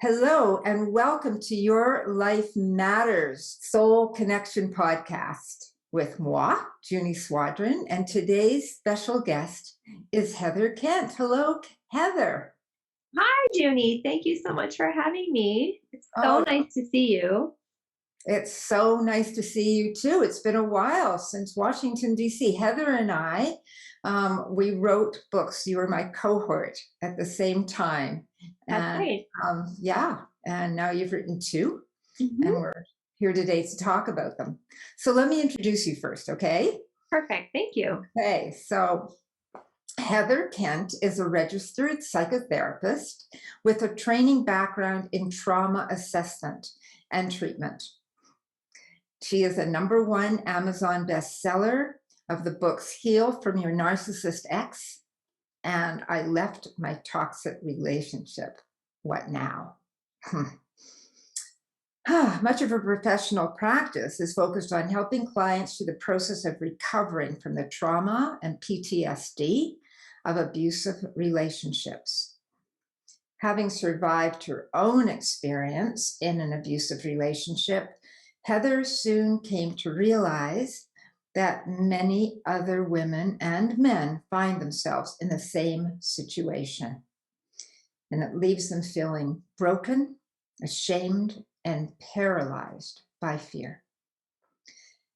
Hello, and welcome to Your Life Matters Soul Connection podcast with moi, Junie Swadron, and today's special guest is Heather Kent. Hello, Heather. Hi, Junie. Thank you so much for having me. It's so Oh, nice to see you. it's so nice to see you too. It's been a while since Washington, D.C. Heather and I, we wrote books. You were my cohort at the same time. That's And great. yeah, and now you've written two, and hmm we're here today to talk about them. So let me introduce you first, okay? Perfect. Thank you. Okay, so Heather Kent is a registered psychotherapist with a training background in trauma assessment and treatment. She is a #1 Amazon bestseller of the books Heal from Your Narcissist Ex and I Left My Toxic Relationship. What now? Much of her professional practice is focused on helping clients through the process of recovering from the trauma and PTSD of abusive relationships. Having survived her own experience in an abusive relationship, Heather soon came to realize that many other women and men find themselves in the same situation. And it leaves them feeling broken, ashamed, and paralyzed by fear.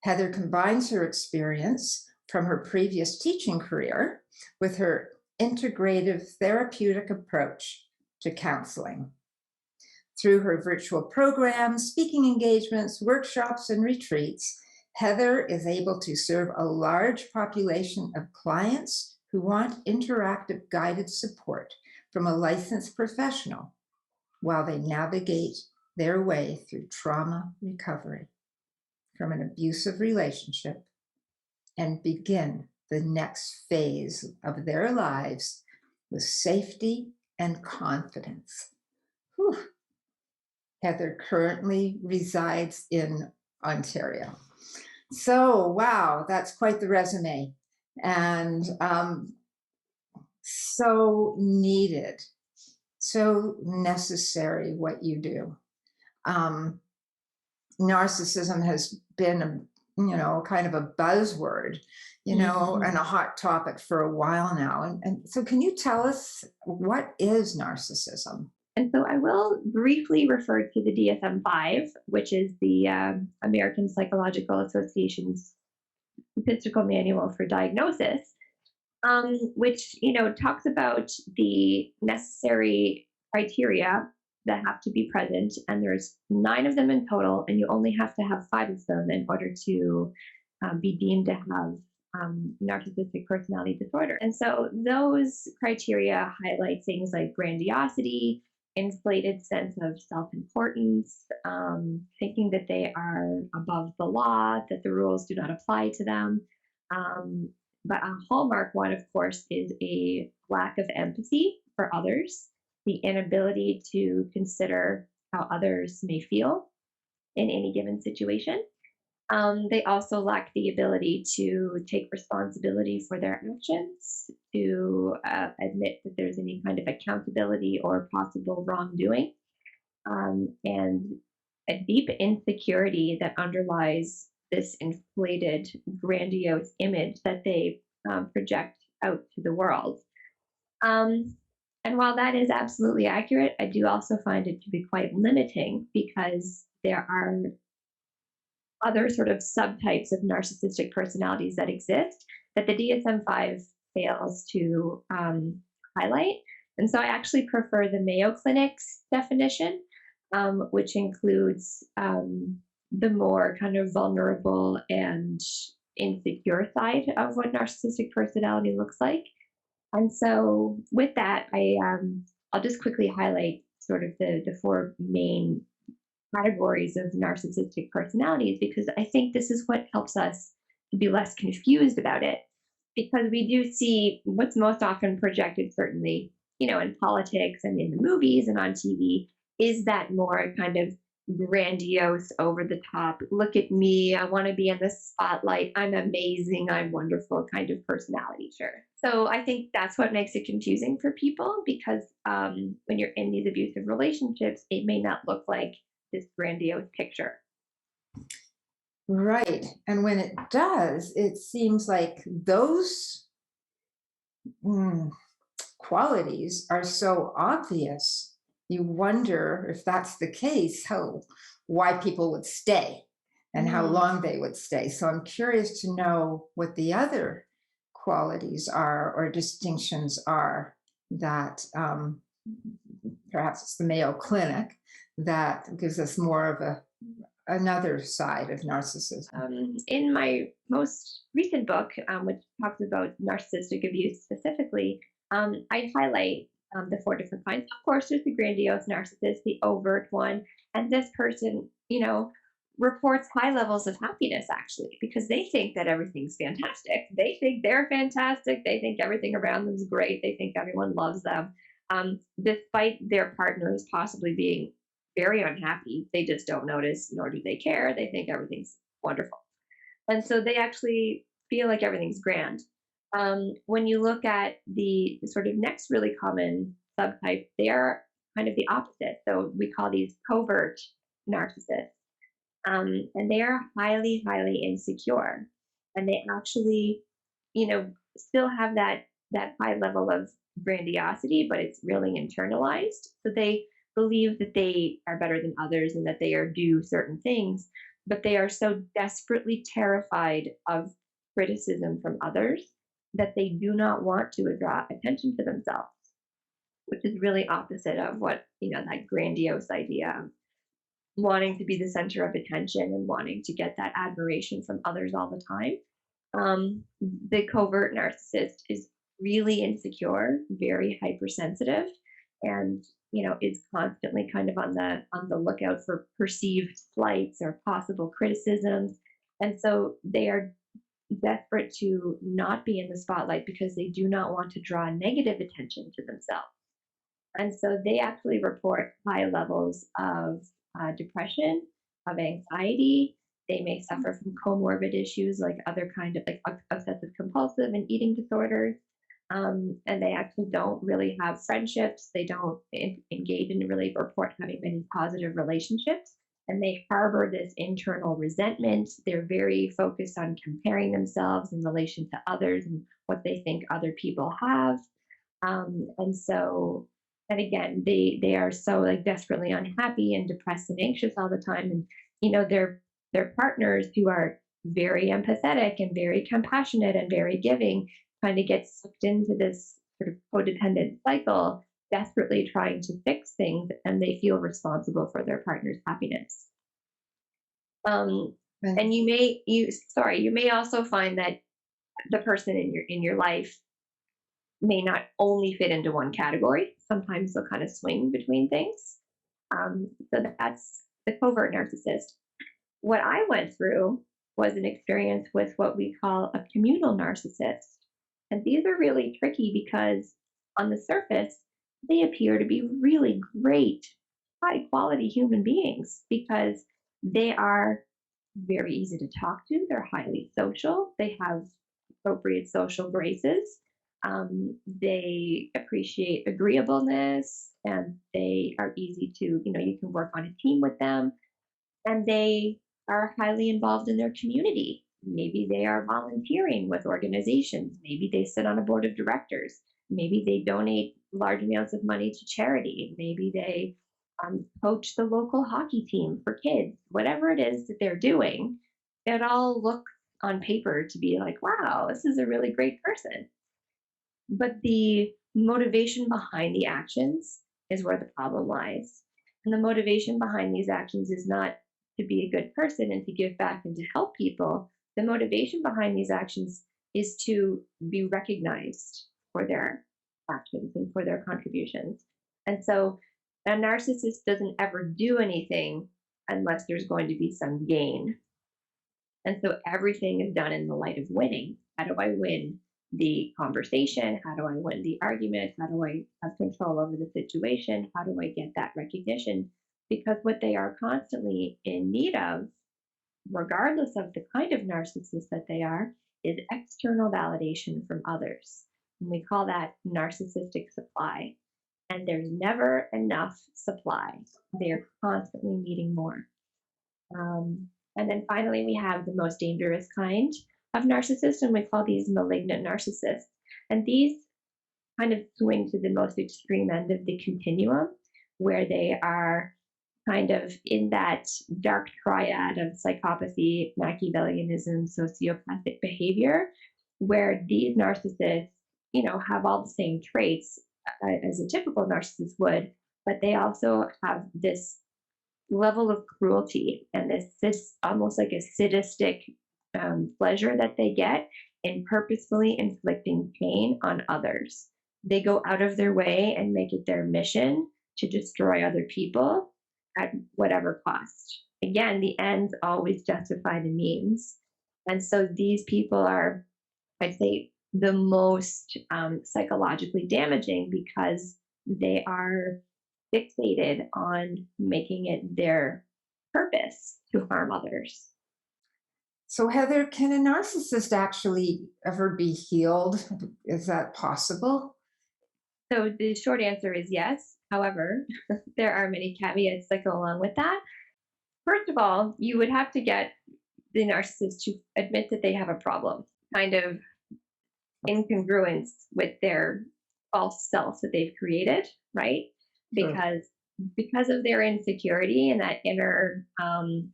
Heather combines her experience from her previous teaching career with her integrative therapeutic approach to counseling. Through her virtual programs, speaking engagements, workshops, and retreats, Heather is able to serve a large population of clients who want interactive guided support from a licensed professional while they navigate their way through trauma recovery from an abusive relationship and begin the next phase of their lives with safety and confidence. Whew. Heather currently resides in Ontario. So, wow, that's quite the resume. And so needed, so necessary what you do. Narcissism has been kind of a buzzword, and a hot topic for a while now. And so can you tell us, what is narcissism? And so I will briefly refer to the DSM-5, which is the American Psychological Association's statistical manual for diagnosis, which talks about the necessary criteria that have to be present, and there's 9 of them in total, and you only have to have 5 of them in order to be deemed to have narcissistic personality disorder. And so those criteria highlight things like grandiosity, inflated sense of self-importance, thinking that they are above the law, that the rules do not apply to them. But a hallmark one, of course, is a lack of empathy for others, the inability to consider how others may feel in any given situation. They also lack the ability to take responsibility for their actions, to admit that there's any kind of accountability or possible wrongdoing, and a deep insecurity that underlies this inflated, grandiose image that they project out to the world. And while that is absolutely accurate, I do also find it to be quite limiting because there are other sort of subtypes of narcissistic personalities that exist that the DSM-5 fails to highlight. And so I actually prefer the Mayo Clinic's definition, which includes the more kind of vulnerable and insecure side of what narcissistic personality looks like. And so with that, I'll just quickly highlight sort of the 4 main categories of narcissistic personalities, because I think this is what helps us to be less confused about it. Because we do see what's most often projected, certainly, in politics and in the movies and on TV, is that more kind of grandiose, over the top, look at me, I want to be in the spotlight, I'm amazing, I'm wonderful kind of personality. Sure. So I think that's what makes it confusing for people because when you're in these abusive relationships, it may not look like this grandiose picture. Right. And when it does, it seems like those mm, qualities are so obvious. You wonder if that's the case, how why people would stay and how Mm. long they would stay. So I'm curious to know what the other qualities are or distinctions are that perhaps it's the Mayo Clinic that gives us more of a another side of narcissism. In my most recent book, which talks about narcissistic abuse specifically, I highlight the four different kinds. Of course, there's the grandiose narcissist, the overt one, and this person, reports high levels of happiness actually because they think that everything's fantastic. They think they're fantastic. They think everything around them is great. They think everyone loves them, despite their partners possibly being very unhappy. They just don't notice, nor do they care. They think everything's wonderful. And so they actually feel like everything's grand. When you look at the sort of next really common subtype, they are kind of the opposite. So we call these covert narcissists. And they are highly, highly insecure. And they actually, still have that high level of grandiosity, but it's really internalized. So they believe that they are better than others and that they are due certain things, but they are so desperately terrified of criticism from others that they do not want to draw attention to themselves, which is really opposite of what, that grandiose idea of wanting to be the center of attention and wanting to get that admiration from others all the time. The covert narcissist is really insecure, very hypersensitive, and is constantly kind of on the lookout for perceived slights or possible criticisms. And so they are desperate to not be in the spotlight because they do not want to draw negative attention to themselves. And so they actually report high levels of depression, of anxiety. They may suffer from comorbid issues like other kind of like obsessive compulsive and eating disorders. And they actually don't really have friendships. They don't engage in really report having many positive relationships. And they harbor this internal resentment. They're very focused on comparing themselves in relation to others and what they think other people have. And so, and again, they are so like desperately unhappy and depressed and anxious all the time. And their partners who are very empathetic and very compassionate and very giving kind of get sucked into this sort of codependent cycle, desperately trying to fix things, and they feel responsible for their partner's happiness. Um, And and you may also find that the person in your life may not only fit into one category. Sometimes they'll kind of swing between things. So that's the covert narcissist. What I went through was an experience with what we call a communal narcissist. And these are really tricky because on the surface, they appear to be really great, high quality human beings because they are very easy to talk to. They're highly social. They have appropriate social graces. They appreciate agreeableness and they are easy to, you can work on a team with them and they are highly involved in their community. Maybe they are volunteering with organizations. Maybe they sit on a board of directors. Maybe they donate large amounts of money to charity. Maybe they coach the local hockey team for kids. Whatever it is that they're doing, it all looks on paper to be like, wow, this is a really great person. But the motivation behind the actions is where the problem lies. And the motivation behind these actions is not to be a good person and to give back and to help people. The motivation behind these actions is to be recognized for their actions and for their contributions. And so a narcissist doesn't ever do anything unless there's going to be some gain. And so everything is done in the light of winning. How do I win the conversation? How do I win the argument? How do I have control over the situation? How do I get that recognition? because what they are constantly in need of, regardless of the kind of narcissist that they are, is external validation from others. And we call that narcissistic supply. And there's never enough supply. They're constantly needing more. And then finally, we have the most dangerous kind of narcissist, and we call these malignant narcissists. And these kind of swing to the most extreme end of the continuum, where they are kind of in that dark triad of psychopathy, Machiavellianism, sociopathic behavior, where these narcissists, have all the same traits as a typical narcissist would, but they also have this level of cruelty and this almost like a sadistic pleasure that they get in purposefully inflicting pain on others. They go out of their way and make it their mission to destroy other people at whatever cost. Again, the ends always justify the means. And so these people are, I'd say, the most psychologically damaging because they are fixated on making it their purpose to harm others. So, Heather, can a narcissist actually ever be healed? Is that possible? So the short answer is yes. However, there are many caveats that go along with that. First of all, you would have to get the narcissist to admit that they have a problem, kind of incongruence with their false self that they've created, right? Sure. Because of their insecurity and that inner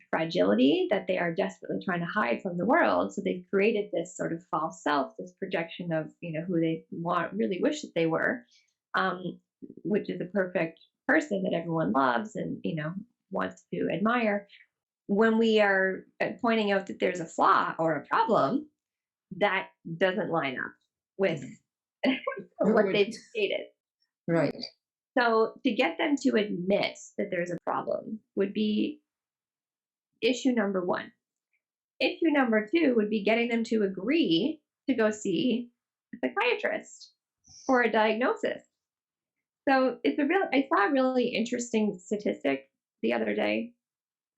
fragility that they are desperately trying to hide from the world. So they've created this sort of false self, this projection of who they really wish that they were, which is a perfect person that everyone loves and wants to admire. When we are pointing out that there's a flaw or a problem, that doesn't line up with what they've stated. Right. So to get them to admit that there's a problem would be issue number one. Issue number two would be getting them to agree to go see a psychiatrist for a diagnosis. So I saw a really interesting statistic the other day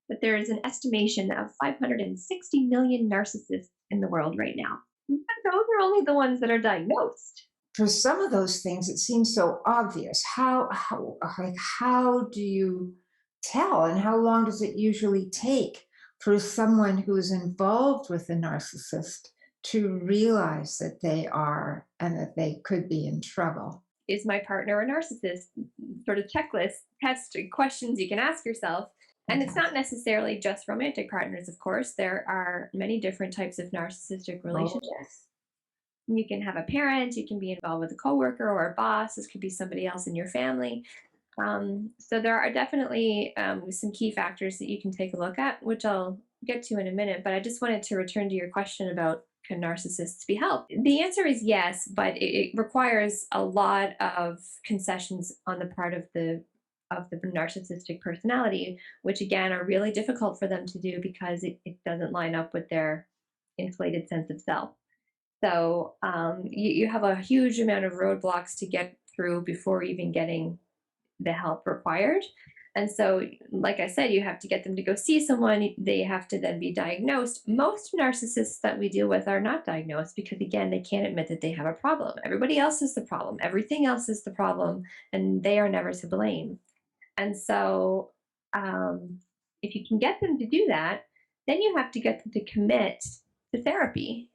that there is an estimation of 560 million narcissists in the world right now. And those are only the ones that are diagnosed. For some of those things, it seems so obvious. How do you tell, and how long does it usually take for someone who is involved with a narcissist to realize that they are and that they could be in trouble? Is my partner a narcissist? Sort of checklist, test questions you can ask yourself. And it's not necessarily just romantic partners, of course. There are many different types of narcissistic relationships. Oh, yes. You can have a parent, you can be involved with a coworker or a boss. This could be somebody else in your family. So there are definitely some key factors that you can take a look at, which I'll get to in a minute. But I just wanted to return to your question about can narcissists be helped? The answer is yes, but it requires a lot of concessions on the part of the narcissistic personality, which again are really difficult for them to do because it doesn't line up with their inflated sense of self. So you have a huge amount of roadblocks to get through before even getting the help required. And so, like I said, you have to get them to go see someone. They have to then be diagnosed. Most narcissists that we deal with are not diagnosed because, again, they can't admit that they have a problem. Everybody else is the problem. Everything else is the problem, and they are never to blame. And so, if you can get them to do that, then you have to get them to commit to therapy.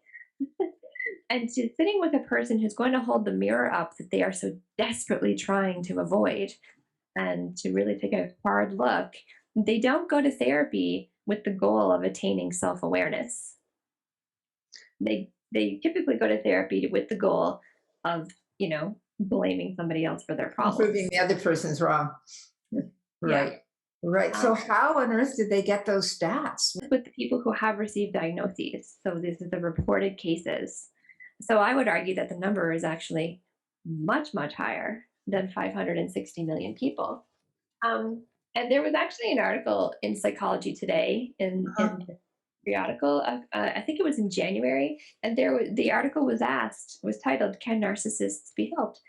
And to sitting with a person who's going to hold the mirror up that they are so desperately trying to avoid and to really take a hard look. They don't go to therapy with the goal of attaining self-awareness. They typically go to therapy with the goal of, blaming somebody else for their problems. Proving the other person's wrong. Right. Yeah. Right. So how on earth did they get those stats? With the people who have received diagnoses. So this is the reported cases. So I would argue that the number is actually much, much higher than 560 million people. And there was actually an article in Psychology Today in the periodical. I think it was in January, and the article was titled "Can Narcissists Be Helped?"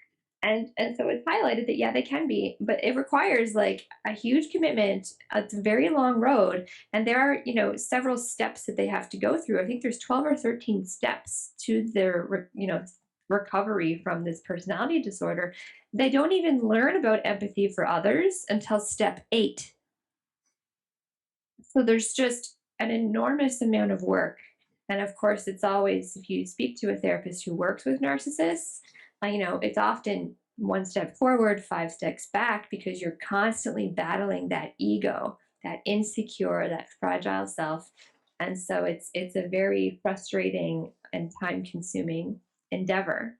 And so it's highlighted that yeah, they can be, but it requires like a huge commitment. It's a very long road, and there are several steps that they have to go through. I think there's 12 or 13 steps to their recovery from this personality disorder. They don't even learn about empathy for others until step 8. So there's just an enormous amount of work. And of course, it's always, if you speak to a therapist who works with narcissists, it's often one step forward, 5 steps back, because you're constantly battling that ego, that insecure, that fragile self. And so it's a very frustrating and time consuming endeavor.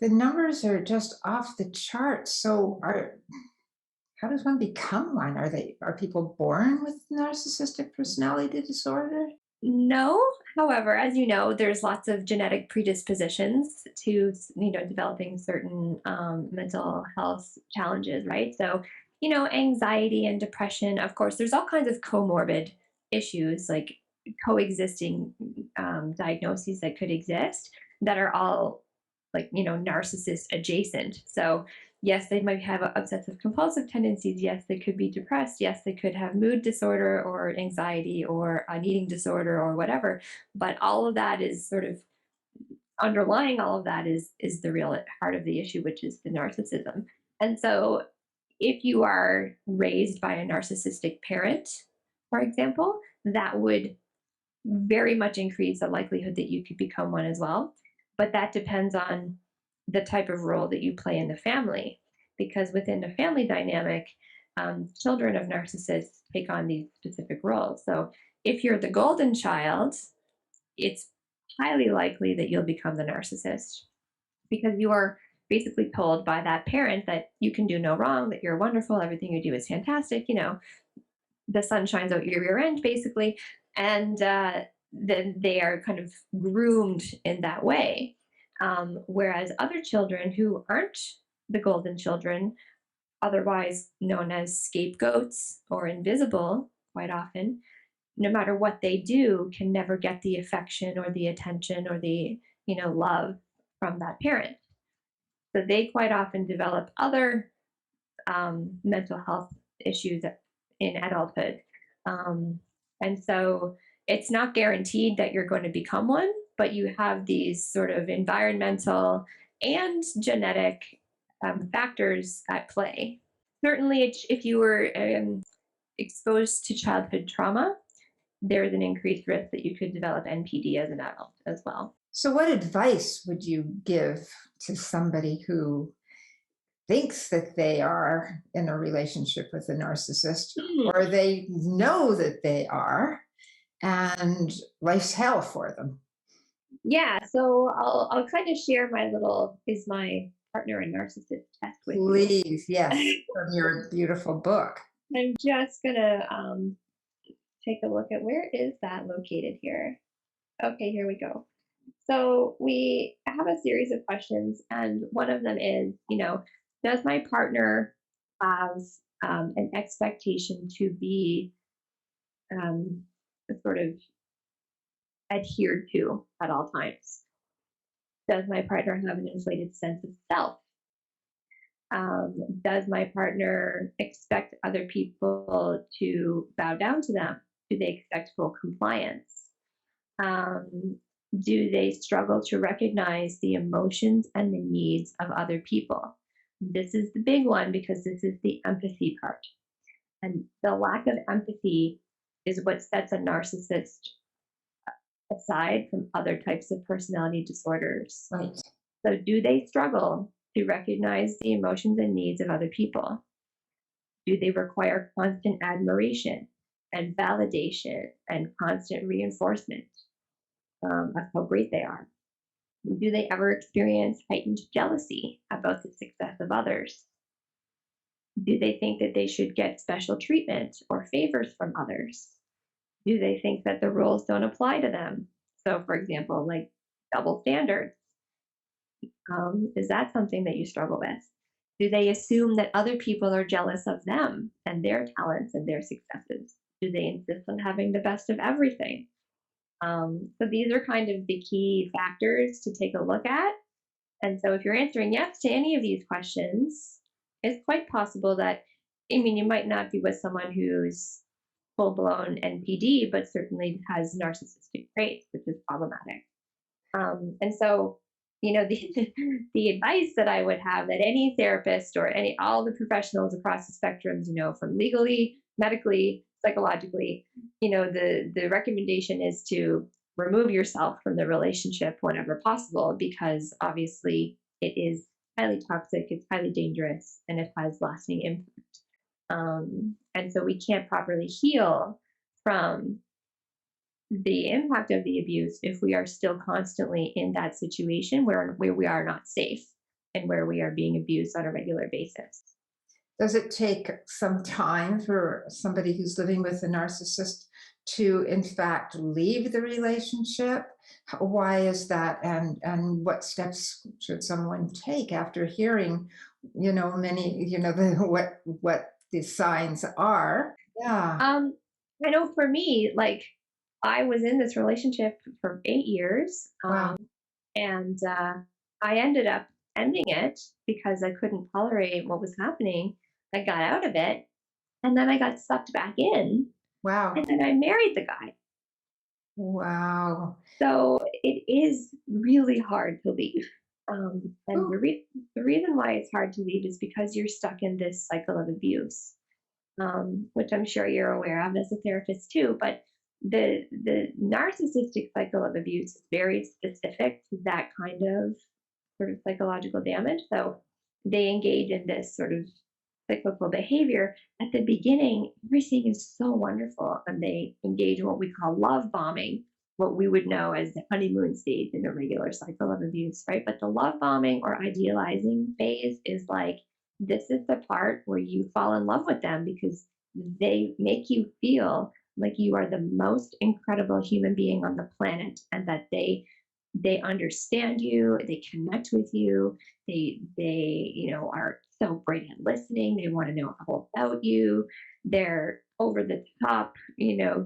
The numbers are just off the charts. So how does one become one? Are people born with narcissistic personality disorder? No, however, as you know, there's lots of genetic predispositions to developing certain mental health challenges, right? So, anxiety and depression. Of course, there's all kinds of comorbid issues like coexisting diagnoses that could exist that are all like narcissist adjacent. So yes, they might have obsessive compulsive tendencies. Yes, they could be depressed. Yes, they could have mood disorder or anxiety or an eating disorder or whatever. But all of that is sort of underlying all of that is the real heart of the issue, which is the narcissism. And so if you are raised by a narcissistic parent, for example, that would very much increase the likelihood that you could become one as well. But that depends on the type of role that you play in the family, because within the family dynamic, children of narcissists take on these specific roles. So if you're the golden child, it's highly likely that you'll become the narcissist because you are basically told by that parent that you can do no wrong, that you're wonderful, everything you do is fantastic, the sun shines out your rear end, basically. And then they are kind of groomed in that way. Whereas other children who aren't the golden children, otherwise known as scapegoats or invisible, quite often, no matter what they do, can never get the affection or the attention or the love from that parent. So they quite often develop other mental health issues in adulthood. Um, and so it's not guaranteed that you're going to become one, but you have these sort of environmental and genetic factors at play. Certainly, if you were exposed to childhood trauma, there's an increased risk that you could develop NPD as an adult as well. So, what advice would you give to somebody who thinks that they are in a relationship with a narcissist, or they know that they are, and life's hell for them? Yeah, so I'll kind of share my little is my partner a narcissist test with you. Please, yes, from your beautiful book. I'm just gonna take a look at where is that located here. Okay, here we go. So we have a series of questions, and one of them is, does my partner have an expectation to be um, sort of adhered to at all times? Does my partner have an inflated sense of self? Does my partner expect other people to bow down to them? Do they expect full compliance? Um, do they struggle to recognize the emotions and the needs of other people? This is the big one because this is the empathy part. And the lack of empathy is what sets a narcissist aside from other types of personality disorders. Right. So, do they struggle to recognize the emotions and needs of other people? Do they require constant admiration and validation and constant reinforcement of how great they are? Do they ever experience heightened jealousy about the success of others? Do they think that they should get special treatment or favors from others? Do they think that the rules don't apply to them? So, for example, like double standards. Is that something that you struggle with? Do they assume that other people are jealous of them and their talents and their successes? Do they insist on having the best of everything? So these are kind of the key factors to take a look at. And so if you're answering yes to any of these questions, it's quite possible that, I mean, you might not be with someone who's full blown NPD, but certainly has narcissistic traits, which is problematic. And so, the the advice that I would have that any therapist or any all the professionals across the spectrums, from legally, medically, psychologically, the recommendation is to remove yourself from the relationship whenever possible, because obviously it is highly toxic, it's highly dangerous, and it has lasting impact. And so we can't properly heal from the impact of the abuse if we are still constantly in that situation where we are not safe and where we are being abused on a regular basis. Does it take some time for somebody who's living with a narcissist to, in fact, leave the relationship? Why is that? And what steps should someone take after hearing, many, what the signs are? Yeah. Um, I know for me, like, I was in this relationship for 8 years, Wow. and I ended up ending it because I couldn't tolerate what was happening. I got out of it, and then I got sucked back in, and Wow. then I married the guy. Wow. So it is really hard to leave. And Ooh, the reason why it's hard to leave is because you're stuck in this cycle of abuse, which I'm sure you're aware of as a therapist too. But the narcissistic cycle of abuse is very specific to that kind of sort of psychological damage. So they engage in this sort of cyclical behavior. At the beginning, everything is so wonderful, and they engage in what we call love bombing, what we would know as the honeymoon stage in a regular cycle of abuse, right? But the love bombing or idealizing phase is like, this is the part where you fall in love with them because they make you feel like you are the most incredible human being on the planet, and that they understand you, they connect with you, they are so great at listening, they want to know all about you, they're over the top,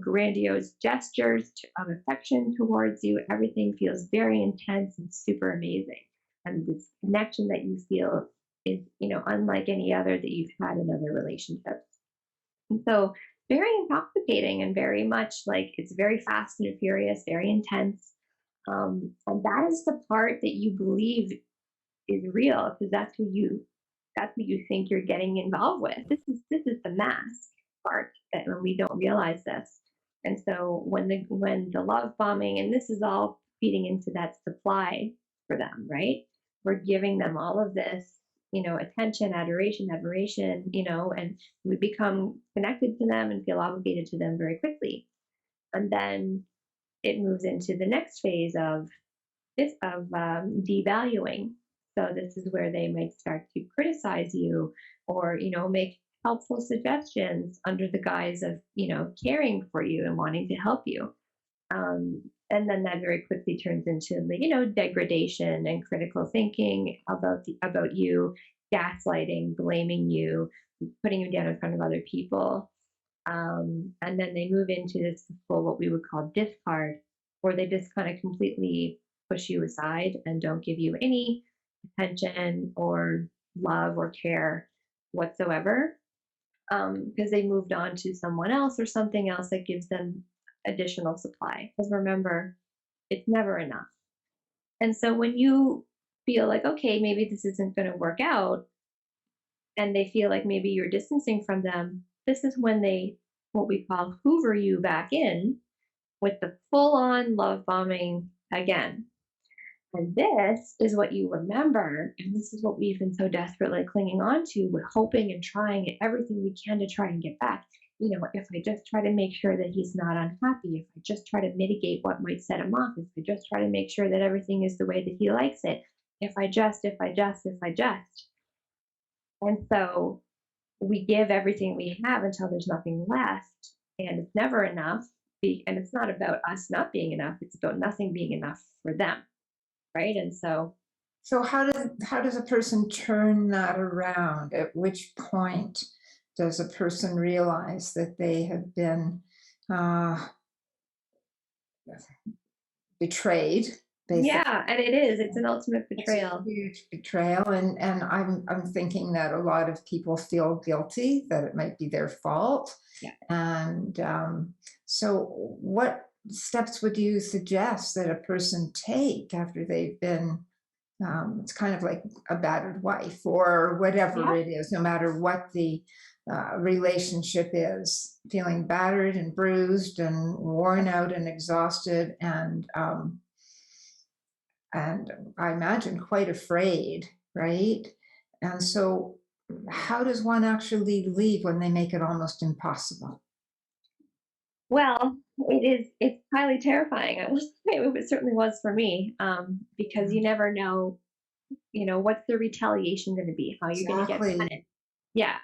grandiose gestures of affection towards you. Everything feels very intense and super amazing, and this connection that you feel is, unlike any other that you've had in other relationships. And so very intoxicating, and very much like it's very fast and furious, very intense. And that is the part that you believe is real, because that's what you think you're getting involved with. This is the mask part that when we don't realize this. And so when the love bombing, and this is all feeding into that supply for them, right? We're giving them all of this, attention, adoration, admiration, and we become connected to them and feel obligated to them very quickly. And then it moves into the next phase of devaluing. So this is where they might start to criticize you, or make helpful suggestions under the guise of caring for you and wanting to help you. And then that very quickly turns into the degradation and critical thinking about you, gaslighting, blaming you, putting you down in front of other people. And then they move into this full, what we would call discard, where they just kind of completely push you aside and don't give you any attention or love or care whatsoever, because they moved on to someone else or something else that gives them additional supply. Because remember, it's never enough. And so when you feel like, okay, maybe this isn't going to work out, and they feel like maybe you're distancing from them, this is when they, what we call, hoover you back in with the full on love bombing again. And this is what you remember. And this is what we've been so desperately clinging on to, with hoping and trying everything we can to try and get back. If I just try to make sure that he's not unhappy, if I just try to mitigate what might set him off, if I just try to make sure that everything is the way that he likes it, if I just. And so we give everything we have until there's nothing left, and it's never enough. And it's not about us not being enough, it's about nothing being enough for them, right? And so, So how does a person turn that around? At which point does a person realize that they have been uh, betrayed basically. Yeah, and it is. It's an ultimate It's a betrayal. huge betrayal, and I'm thinking that a lot of people feel guilty that it might be their fault. Yeah. And so, what steps would you suggest that a person take after they've been? It's kind of like a battered wife or whatever Yeah. it is, no matter what the relationship is, feeling battered and bruised and worn out and exhausted, and I imagine quite afraid, right? And so, how does one actually leave when they make it almost impossible? Well, it's highly terrifying. I will say it certainly was for me, because you Mm, never know, what's the retaliation going to be, how you're going to get exactly. punished. Yeah.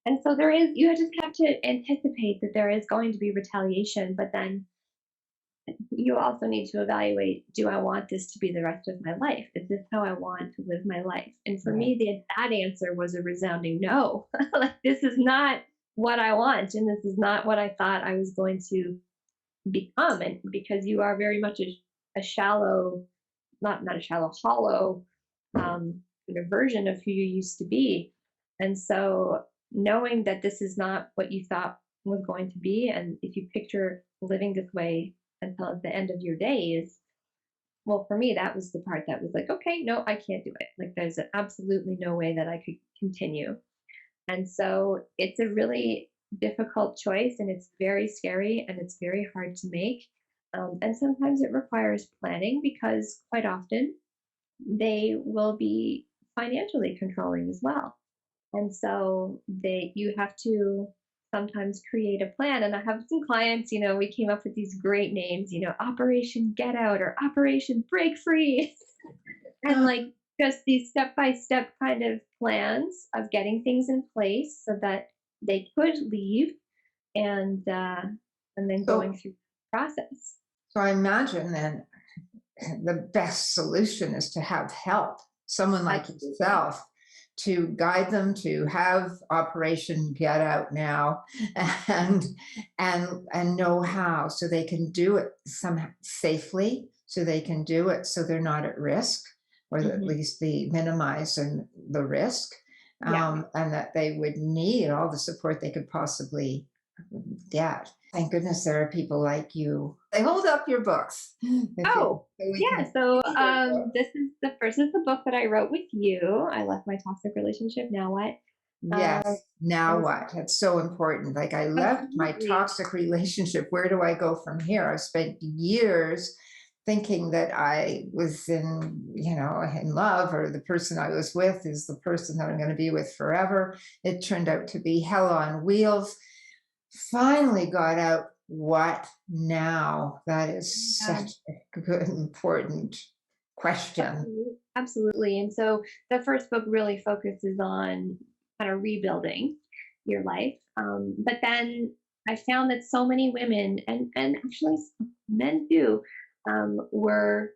And so you just have to anticipate that there is going to be retaliation, but then you also need to evaluate, do I want this to be the rest of my life? Is this how I want to live my life? And for Right. me, that answer was a resounding no. Like, this is not what I want, and this is not what I thought I was going to become. And because you are very much a shallow, not a shallow, hollow, version of who you used to be. And so knowing that this is not what you thought was going to be, and if you picture living this way until the end of your days, well, for me, that was the part that was like, okay, no, I can't do it. Like, there's absolutely no way that I could continue. And so it's a really difficult choice, and it's very scary, and it's very hard to make. And sometimes it requires planning, because quite often they will be financially controlling as well. And so you have to sometimes create a plan. And I have some clients, we came up with these great names, Operation Get Out or Operation Break Free. And like, just these step by step kind of plans of getting things in place so that they could leave, and then So, going through the process. so I imagine then the best solution is to have help, someone like Absolutely. yourself, to guide them to have Operation Get Out now, and and know how, so they can do it somehow safely, so they can do it so they're not at risk, or at Hmm. least the minimize and the risk, Yeah. and that they would need all the support they could possibly get. Thank goodness there are people like you. They hold up your books. If you, Oh, so we yeah. can So see your book. this is the book that I wrote with you. I left my toxic relationship. Now what? Uh, Yes. Now and what? It's so important. Like, I left my absolutely. toxic relationship. Where do I go from here? I've spent years thinking that I was in love, or the person I was with is the person that I'm going to be with forever. It turned out to be hell on wheels. Finally got out. What now? That is Yeah, such a good, important question. absolutely. And so the first book really focuses on kind of rebuilding your life. But then I found that so many women, and actually men too, were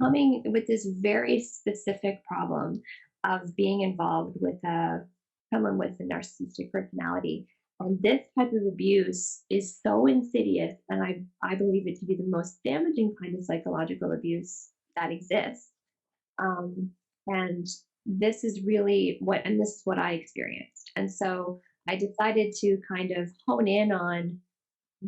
coming with this very specific problem of being involved with someone with a narcissistic personality. And this type of abuse is so insidious, and I believe it to be the most damaging kind of psychological abuse that exists. Um, and this is what I experienced. And so I decided to kind of hone in on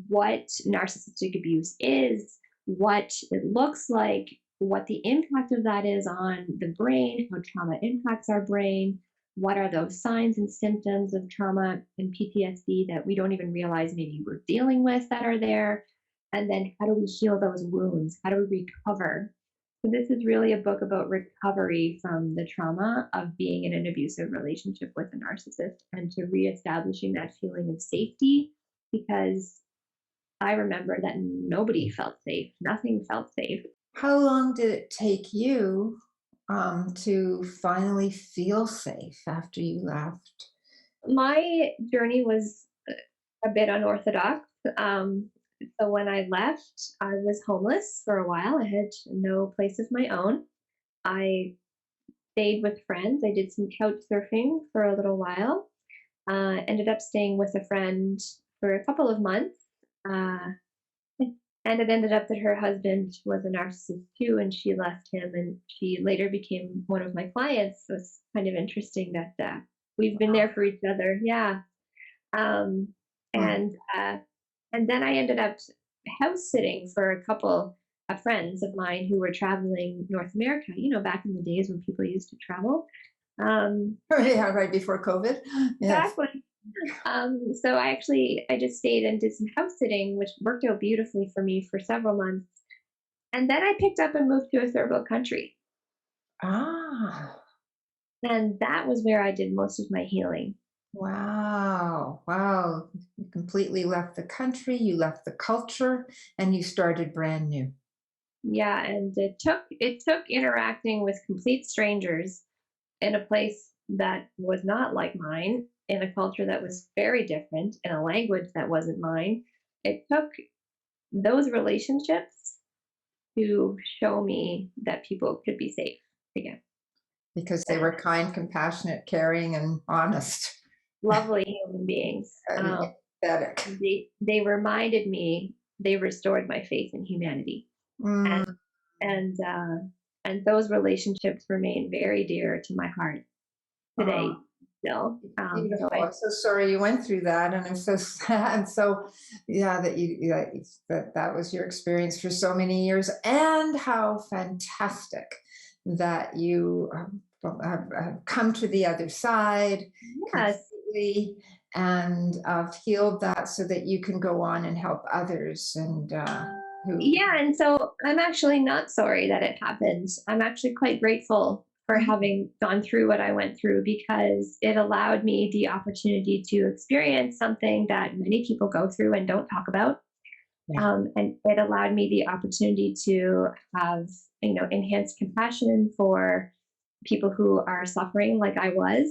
what narcissistic abuse is, what it looks like, what the impact of that is on the brain, how trauma impacts our brain, what are those signs and symptoms of trauma and PTSD that we don't even realize maybe we're dealing with that are there, and then how do we heal those wounds? How do we recover? So this is really a book about recovery from the trauma of being in an abusive relationship with a narcissist, and to reestablishing that feeling of safety, because I remember that nobody felt safe. Nothing felt safe. How long did it take you to finally feel safe after you left? My journey was a bit unorthodox. So when I left, I was homeless for a while. I had no place of my own. I stayed with friends. I did some couch surfing for a little while. Ended up staying with a friend for a couple of months. Uh, And it ended up that her husband was a narcissist too, and she left him, and she later became one of my clients. So it's kind of interesting that we've been there for each other. Yeah. Um, Mm. and and then I ended up house sitting for a couple of friends of mine who were traveling North America. Back in the days when people used to travel. Um, Yeah, right before COVID. Yes. exactly. So I just stayed and did some house sitting, which worked out beautifully for me for several months. And then I picked up and moved to a third world country. Ah, And that was where I did most of my healing. wow. Wow. You completely left the country, you left the culture, and you started brand new. Yeah, and it took interacting with complete strangers in a place that was not like mine, in a culture that was very different, in a language that wasn't mine. It took those relationships to show me that people could be safe again. Because they And were kind, compassionate, caring, and honest lovely human beings. and empathetic. They reminded me, they restored my faith in humanity, and Mm. and uh, and those relationships remain very dear to my heart Oh, today. Still, so beautiful. I I'm so sorry you went through that, and I'm so sad. So, yeah, that that was your experience for so many years, and how fantastic that you have come to the other side yes, completely and healed that, so that you can go on and help others and who. yeah, and so I'm actually not sorry that it happened. I'm actually quite grateful for having gone through what I went through, because it allowed me the opportunity to experience something that many people go through and don't talk about. Yeah. And it allowed me the opportunity to have, enhanced compassion for people who are suffering like I was.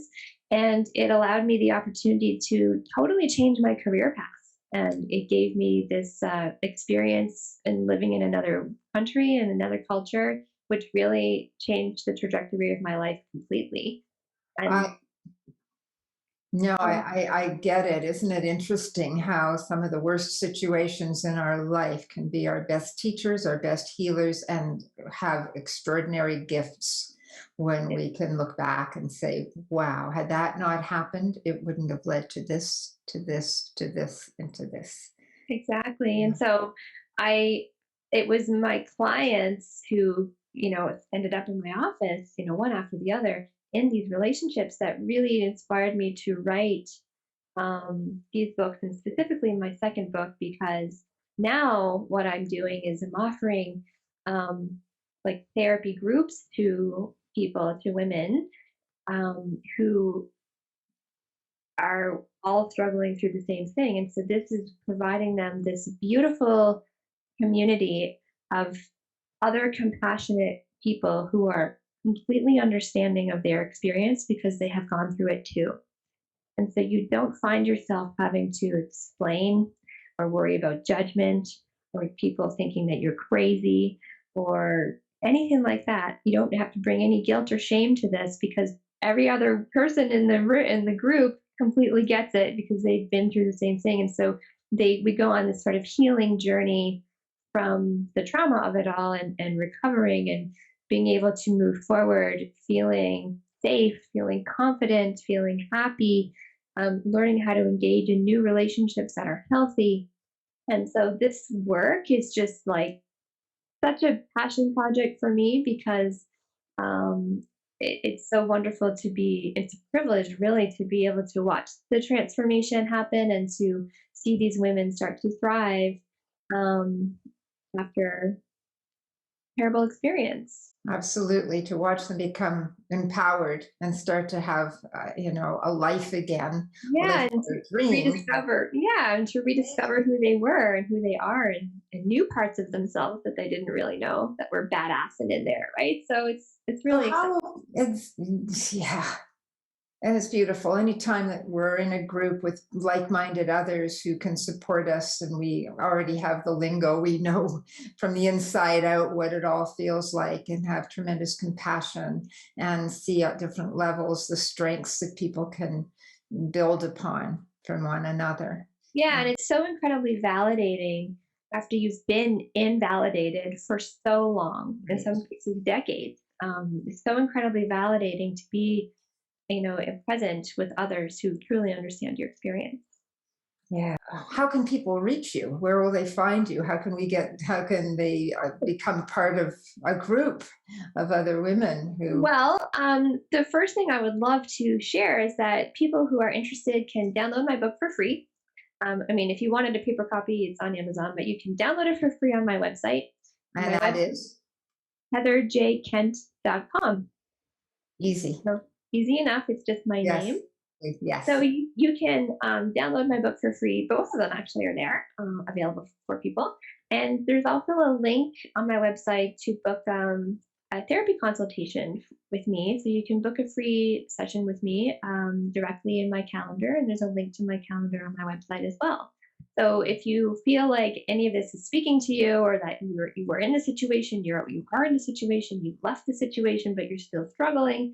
And it allowed me the opportunity to totally change my career path. And it gave me this experience in living in another country and another culture, which really changed the trajectory of my life completely. And I No, um, I get it. Isn't it interesting how some of the worst situations in our life can be our best teachers, our best healers, and have extraordinary gifts when it, we can look back and say, wow, had that not happened, it wouldn't have led to this, to this, to this, and to this. exactly. Yeah. And so I, it was my clients who, ended up in my office, one after the other in these relationships, that really inspired me to write these books, and specifically my second book, because now what I'm doing is I'm offering like therapy groups to people, to women who are all struggling through the same thing. And so this is providing them this beautiful community of other compassionate people who are completely understanding of their experience, because they have gone through it too. And so you don't find yourself having to explain or worry about judgment, or people thinking that you're crazy or anything like that. You don't have to bring any guilt or shame to this, because every other person in the group completely gets it, because they've been through the same thing. And so we go on this sort of healing journey from the trauma of it all, and recovering and being able to move forward, feeling safe, feeling confident, feeling happy, learning how to engage in new relationships that are healthy. And so this work is just like such a passion project for me, because it's so wonderful to be, it's a privilege really to be able to watch the transformation happen, and to see these women start to thrive um, after terrible experience. Absolutely, to watch them become empowered and start to have, a life again, live Yeah, and to their dreams. rediscover who they were and who they are, and new parts of themselves that they didn't really know that were badass and in there, right? So it's So really exciting. how yeah, and it's beautiful. Anytime that we're in a group with like-minded others who can support us, and we already have the lingo, we know from the inside out what it all feels like, and have tremendous compassion and see at different levels the strengths that people can build upon from one another. Yeah, Uh, and it's so incredibly validating after you've been invalidated for so long, in Right. some cases decades. It's so incredibly validating to be, present with others who truly understand your experience. Yeah. How can people reach you? Where will they find you? How can they become part of a group of other women who, Well, the first thing I would love to share is that people who are interested can download my book for free. I mean, if you wanted a paper copy, it's on Amazon, but you can download it for free on my website. and My that website is is heatherjkent.com. easy. So easy enough. It's just my Yes. name. So Yes. you can download my book for free. Both of them actually are there, available for people. And there's also a link on my website to book a therapy consultation with me. So you can book a free session with me directly in my calendar. And there's a link to my calendar on my website as well. So if you feel like any of this is speaking to you, or that you were in the situation, you are in the situation, you've left the situation, but you're still struggling,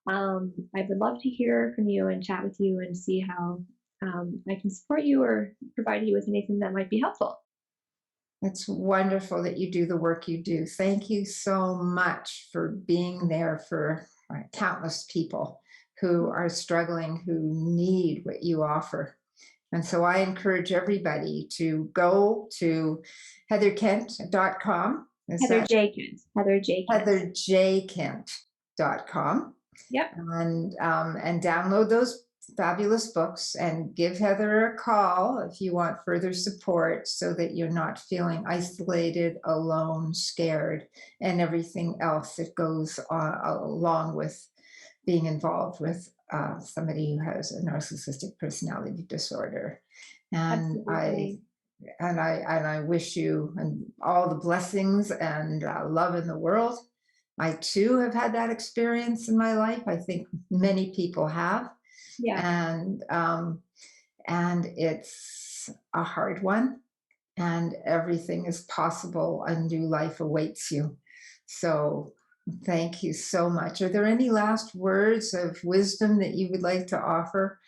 I would love to hear from you and chat with you and see how I can support you or provide you with anything that might be helpful. It's wonderful that you do the work you do. Thank you so much for being there for countless people who are struggling, who need what you offer. And so I encourage everybody to go to heatherkent.com. Is Heather that J. Kent. Heather J. Kent. heatherjkent.com? Yep. And download those fabulous books and give Heather a call if you want further support so that you're not feeling isolated, alone, scared, and everything else that goes along with being involved with somebody who has a narcissistic personality disorder. And I Absolutely. and I wish you and all the blessings and love in the world. I too have had that experience in my life. I think many people have, Yeah. and it's a hard one. And everything is possible. A new life awaits you. So thank you so much. Are there any last words of wisdom that you would like to offer?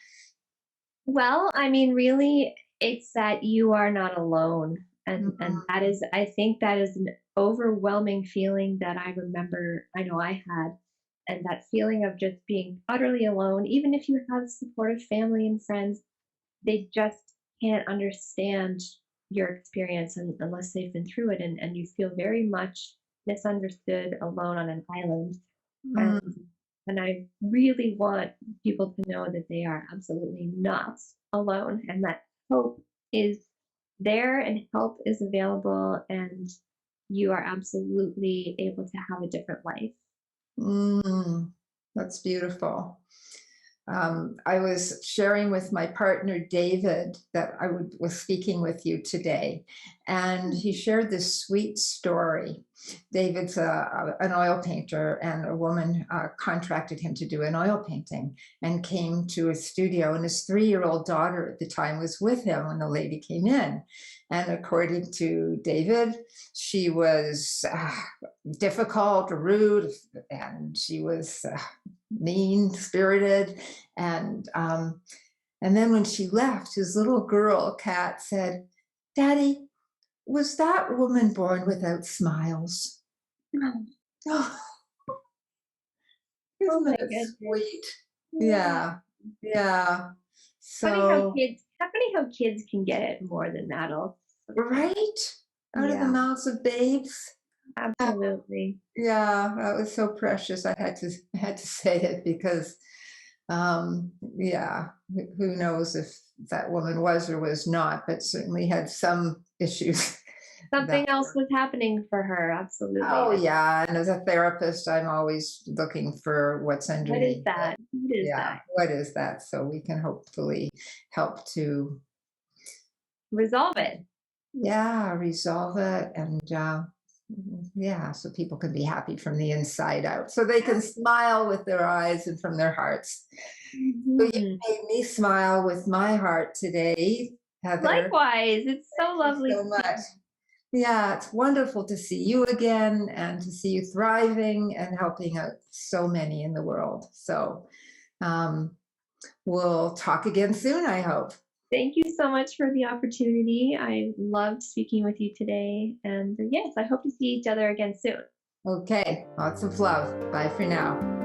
Well, I mean, really, it's that you are not alone. And Mm, that is, I think that is an overwhelming feeling that I remember, I know I had. And that feeling of just being utterly alone, even if you have supportive family and friends, they just can't understand your experience unless they've been through it. And you feel very much misunderstood, alone on an island. And mm, and I really want people to know that they are absolutely not alone, and that hope is there and help is available, and you are absolutely able to have a different life. mm. That's beautiful. I was sharing with my partner David that was speaking with you today, and he shared this sweet story. David's an oil painter, and a woman contracted him to do an oil painting and came to his studio. And his 3-year-old daughter at the time was with him when the lady came in. And according to David, she was difficult, rude, and she was mean spirited, and then when she left, his little girl Kat said, "Daddy, was that woman born without smiles?" Oh, Oh, oh isn't my it goodness. sweet? Yeah. Yeah, yeah. Funny how So kids can get it more than adults sometimes. right out of the Yeah, mouths of babes. absolutely. Yeah, that was so precious. I had to say it because, yeah, who knows if that woman was or was not, but certainly had some issues that Something else were. was happening for her. Absolutely. Oh yeah, and as a therapist, I'm always looking for what's What is underneath it. that? What is Yeah, that? what is that? So we can hopefully help to, Resolve it. yeah, resolve it and yeah, so people can be happy from the inside out. So they can smile with their eyes and from their hearts. So you Mhm. made me smile with my heart today, Heather. Likewise, it's so Thank you lovely so to much. see. Yeah, it's wonderful to see you again and to see you thriving and helping out so many in the world. So um, we'll talk again soon, I hope. Thank you so much for the opportunity. I loved speaking with you today. And yes, I hope to see each other again soon. Okay, lots of love. Bye for now.